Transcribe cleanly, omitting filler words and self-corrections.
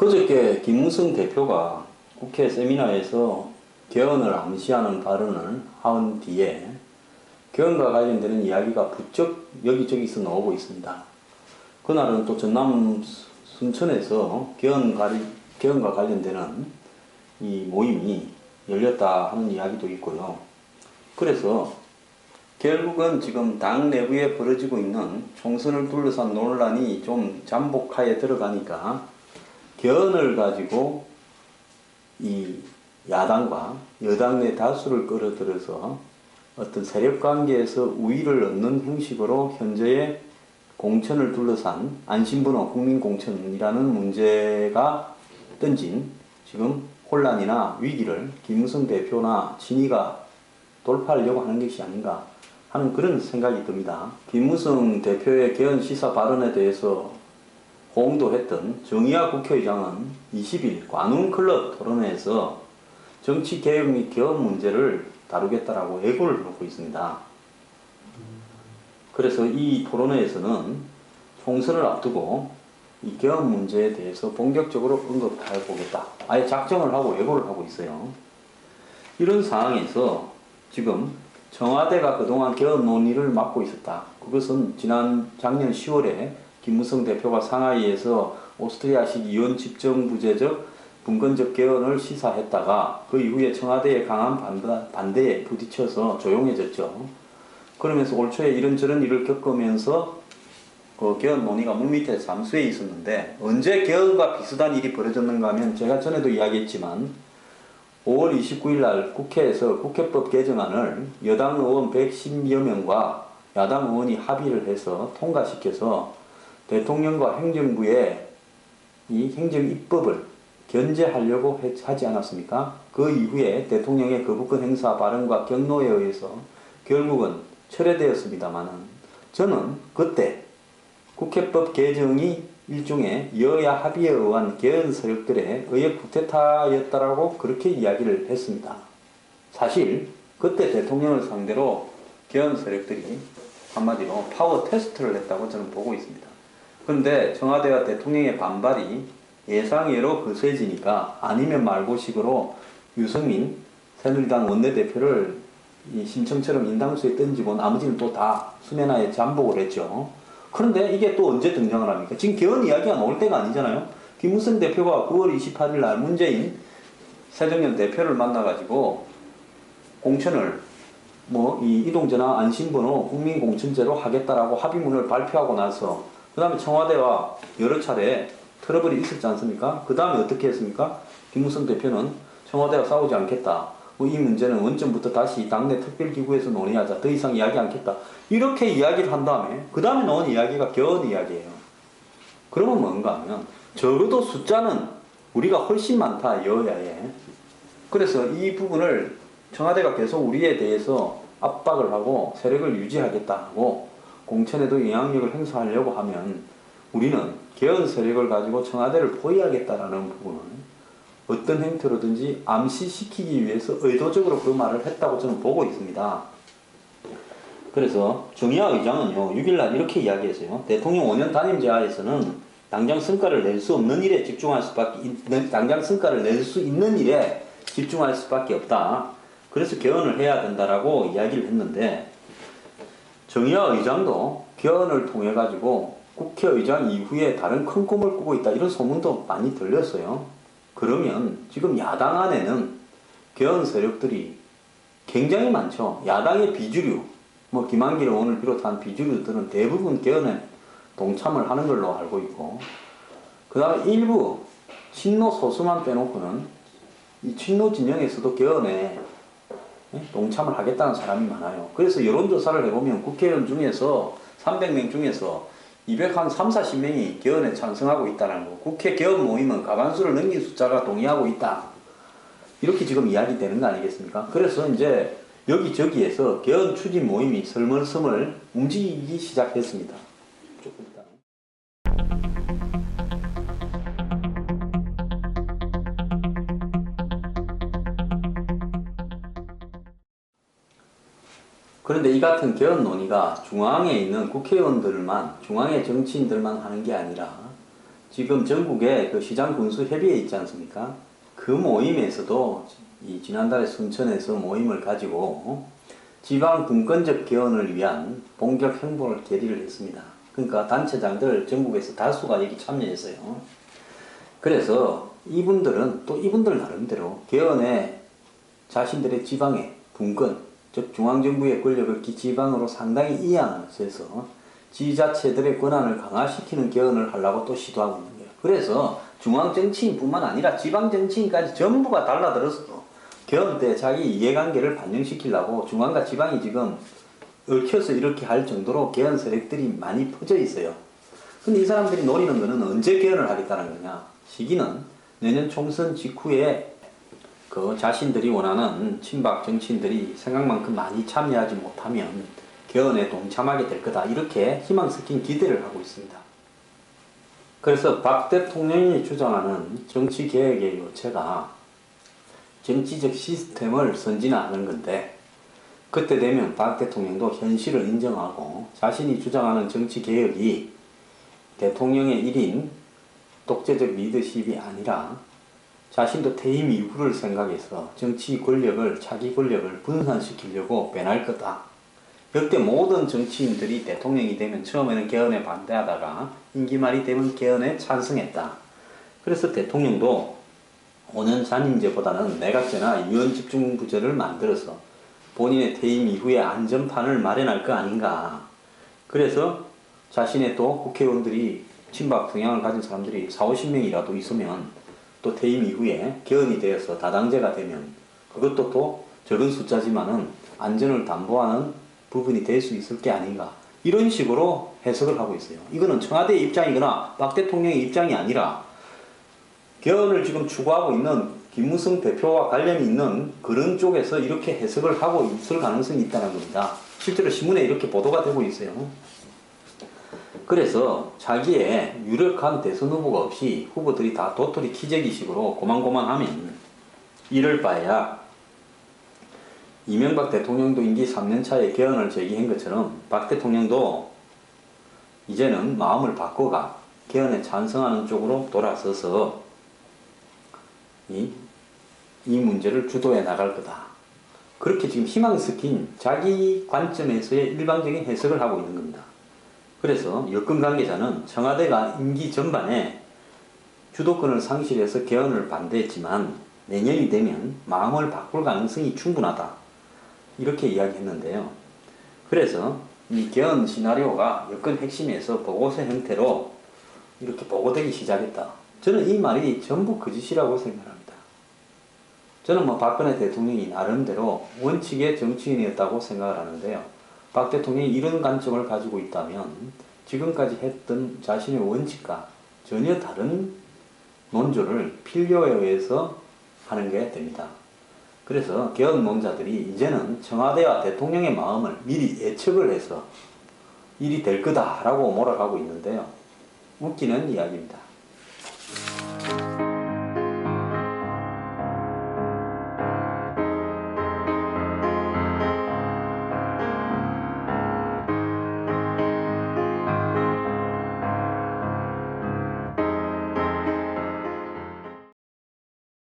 그저께 김무성 대표가 국회 세미나에서 개헌을 암시하는 발언을 한 뒤에 개헌과 관련되는 이야기가 부쩍 여기저기서 나오고 있습니다. 그날은 또 전남 순천에서 개헌과 관련되는 이 모임이 열렸다 하는 이야기도 있고요. 그래서 결국은 지금 당 내부에 벌어지고 있는 총선을 둘러싼 논란이 좀 잠복하에 들어가니까 개헌을 가지고 이 야당과 여당 내 다수를 끌어들여서 어떤 세력관계에서 우위를 얻는 형식으로 현재의 공천을 둘러싼 안심번호 국민공천이라는 문제가 던진 지금 혼란이나 위기를 김무성 대표나 친이가 돌파하려고 하는 것이 아닌가 하는 그런 생각이 듭니다. 김무성 대표의 개헌 시사 발언에 대해서 호응도 했던 정의화 국회의장은 20일 관훈클럽 토론회에서 정치개혁 및 개헌 문제를 다루겠다라고 예고를 놓고 있습니다. 그래서 이 토론회에서는 총선을 앞두고 이 개헌 문제에 대해서 본격적으로 언급해 보겠다. 아예 작정을 하고 예고를 하고 있어요. 이런 상황에서 지금 청와대가 그동안 개헌 논의를 맡고 있었다. 그것은 작년 10월에 김무성 대표가 상하이에서 오스트리아식 이원 집정부제적 분권적 개헌을 시사했다가 그 이후에 청와대의 강한 반대에 부딪혀서 조용해졌죠. 그러면서 올 초에 이런저런 일을 겪으면서 그 개헌 논의가 물밑에 잠수해 있었는데 언제 개헌과 비슷한 일이 벌어졌는가 하면 제가 전에도 이야기했지만 5월 29일 날 국회에서 국회법 개정안을 여당 의원 110여 명과 야당 의원이 합의를 해서 통과시켜서 대통령과 행정부의 이 행정 입법을 견제하려고 하지 않았습니까? 그 이후에 대통령의 거부권 행사 발언과 경로에 의해서 결국은 철회되었습니다만은 저는 그때 국회법 개정이 일종의 여야 합의에 의한 개헌 세력들의 의회 쿠데타였다라고 그렇게 이야기를 했습니다. 사실 그때 대통령을 상대로 개헌 세력들이 한마디로 파워 테스트를 했다고 저는 보고 있습니다. 그런데 청와대와 대통령의 반발이 예상외로 거세지니까 아니면 말고식으로 유승민 새누리당 원내대표를 이 심청처럼 인당수에 던지고 나머지는 또 다 수면하에 잠복을 했죠. 그런데 이게 또 언제 등장을 합니까? 지금 개헌 이야기가 나올 때가 아니잖아요. 김무성 대표가 9월 28일 날 문재인 새정년 대표를 만나가지고 공천을 이 이동전화 안심번호 국민공천제로 하겠다라고 합의문을 발표하고 나서 그 다음에 청와대와 여러 차례 트러블이 있었지 않습니까? 그 다음에 어떻게 했습니까? 김무성 대표는 청와대와 싸우지 않겠다. 이 문제는 원점부터 다시 당내 특별기구에서 논의하자. 더 이상 이야기 않겠다. 이렇게 이야기를 한 다음에 그 다음에 나온 이야기가 개헌 이야기예요. 그러면 뭔가 하면 적어도 숫자는 우리가 훨씬 많다. 여야에. 그래서 이 부분을 청와대가 계속 우리에 대해서 압박을 하고 세력을 유지하겠다 하고 공천에도 영향력을 행사하려고 하면 우리는 개헌 세력을 가지고 청와대를 포위하겠다라는 부분을 어떤 행태로든지 암시시키기 위해서 의도적으로 그 말을 했다고 저는 보고 있습니다. 그래서 정의화 의장은요, 6일날 이렇게 이야기했어요. 대통령 5년 단임제하에서는 당장 성과를 낼 수 없는 일에 당장 성과를 낼 수 있는 일에 집중할 수밖에 없다. 그래서 개헌을 해야 된다라고 이야기를 했는데, 정의화 의장도 개헌을 통해 가지고 국회의장 이후에 다른 큰 꿈을 꾸고 있다. 이런 소문도 많이 들렸어요. 그러면 지금 야당 안에는 개헌 세력들이 굉장히 많죠. 야당의 비주류, 김한길 의원을 비롯한 비주류들은 대부분 개헌에 동참을 하는 걸로 알고 있고, 그 다음에 일부 친노 소수만 빼놓고는 이 친노 진영에서도 개헌에 동참을 하겠다는 사람이 많아요. 그래서 여론조사를 해보면 국회의원 중에서 300명 중에서 230-40명이 개헌에 찬성하고 있다는 거. 국회 개헌 모임은 과반수를 넘긴 숫자가 동의하고 있다. 이렇게 지금 이야기되는 거 아니겠습니까? 그래서 이제 여기저기에서 개헌 추진 모임이 설멀설멀 움직이기 시작했습니다. 조금 이따. 그런데 이 같은 개헌 논의가 중앙에 있는 국회의원들만, 중앙의 정치인들만 하는 게 아니라 지금 전국에 그 시장군수협의회 있지 않습니까? 그 모임에서도 이 지난달에 순천에서 모임을 가지고 지방 분권적 개헌을 위한 본격 행보를 결의를 했습니다. 그러니까 단체장들 전국에서 다수가 여기 참여했어요. 그래서 이분들은 또 이분들 나름대로 개헌에 자신들의 지방의 분권, 즉 중앙정부의 권력을 지방으로 상당히 이양해서 지자체들의 권한을 강화시키는 개헌을 하려고 또 시도하고 있는 거예요. 그래서 중앙정치인뿐만 아니라 지방정치인까지 전부가 달라들어서 개헌 때 자기 이해관계를 반영시키려고 중앙과 지방이 지금 얽혀서 이렇게 할 정도로 개헌 세력들이 많이 퍼져 있어요. 근데 이 사람들이 노리는 거는 언제 개헌을 하겠다는 거냐? 시기는 내년 총선 직후에 그 자신들이 원하는 친박 정치인들이 생각만큼 많이 참여하지 못하면 개헌에 동참하게 될 거다. 이렇게 희망 섞인 기대를 하고 있습니다. 그래서 박 대통령이 주장하는 정치개혁의 요체가 정치적 시스템을 선진화하는 건데 그때 되면 박 대통령도 현실을 인정하고 자신이 주장하는 정치개혁이 대통령의 1인 독재적 리더십이 아니라 자신도 퇴임 이후를 생각해서 정치 권력을, 차기 권력을 분산시키려고 변할 거다. 역대 모든 정치인들이 대통령이 되면 처음에는 개헌에 반대하다가 임기 말이 되면 개헌에 찬성했다. 그래서 대통령도 5년 잔임제보다는 내각제나 유연집중부제를 만들어서 본인의 퇴임 이후에 안전판을 마련할 거 아닌가. 그래서 자신의 또 국회의원들이 친박 성향을 가진 사람들이 40~50명이라도 있으면 또 퇴임 이후에 개헌이 되어서 다당제가 되면 그것도 또 적은 숫자지만은 안전을 담보하는 부분이 될 수 있을 게 아닌가. 이런 식으로 해석을 하고 있어요. 이거는 청와대의 입장이거나 박 대통령의 입장이 아니라 개헌을 지금 추구하고 있는 김무성 대표와 관련이 있는 그런 쪽에서 이렇게 해석을 하고 있을 가능성이 있다는 겁니다. 실제로 신문에 이렇게 보도가 되고 있어요. 그래서 자기의 유력한 대선 후보가 없이 후보들이 다 도토리 키재기식으로 고만고만하면 이럴 바에야 이명박 대통령도 임기 3년 차에 개헌을 제기한 것처럼 박 대통령도 이제는 마음을 바꿔가 개헌에 찬성하는 쪽으로 돌아서서 이 문제를 주도해 나갈 거다. 그렇게 지금 희망 섞인 자기 관점에서의 일방적인 해석을 하고 있는 겁니다. 그래서 여권 관계자는 청와대가 임기 전반에 주도권을 상실해서 개헌을 반대했지만 내년이 되면 마음을 바꿀 가능성이 충분하다. 이렇게 이야기했는데요. 그래서 이 개헌 시나리오가 여권 핵심에서 보고서 형태로 이렇게 보고되기 시작했다. 저는 이 말이 전부 거짓이라고 생각합니다. 저는 박근혜 대통령이 나름대로 원칙의 정치인이었다고 생각을 하는데요. 박 대통령이 이런 관점을 가지고 있다면 지금까지 했던 자신의 원칙과 전혀 다른 논조를 필요에 의해서 하는 게 됩니다. 그래서 개헌론자들이 이제는 청와대와 대통령의 마음을 미리 예측을 해서 일이 될 거다라고 몰아가고 있는데요. 웃기는 이야기입니다.